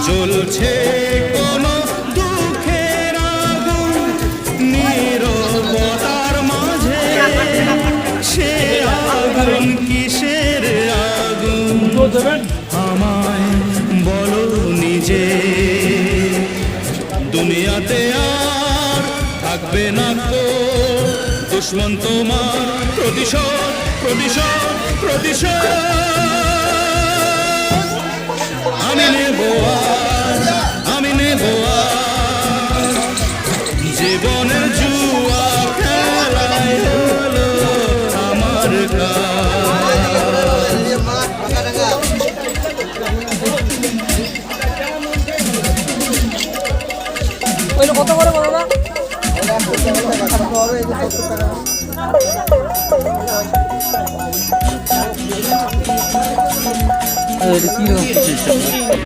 জ্বলছে কোনো দুঃখের আগুন নীরবতার মাঝে, সে আগুন কিসের আগুন আমায় বলো নিজে। দুনিয়াতে আর থাকবে না তো দুশ্মন তোমার, প্রতিশোধ প্রতিশোধ প্রতিশোধ আমি নেব আজ, আমি নেব আজ। জীবনের জুয়া খেলায় হলো আমার কত করে বলো না কি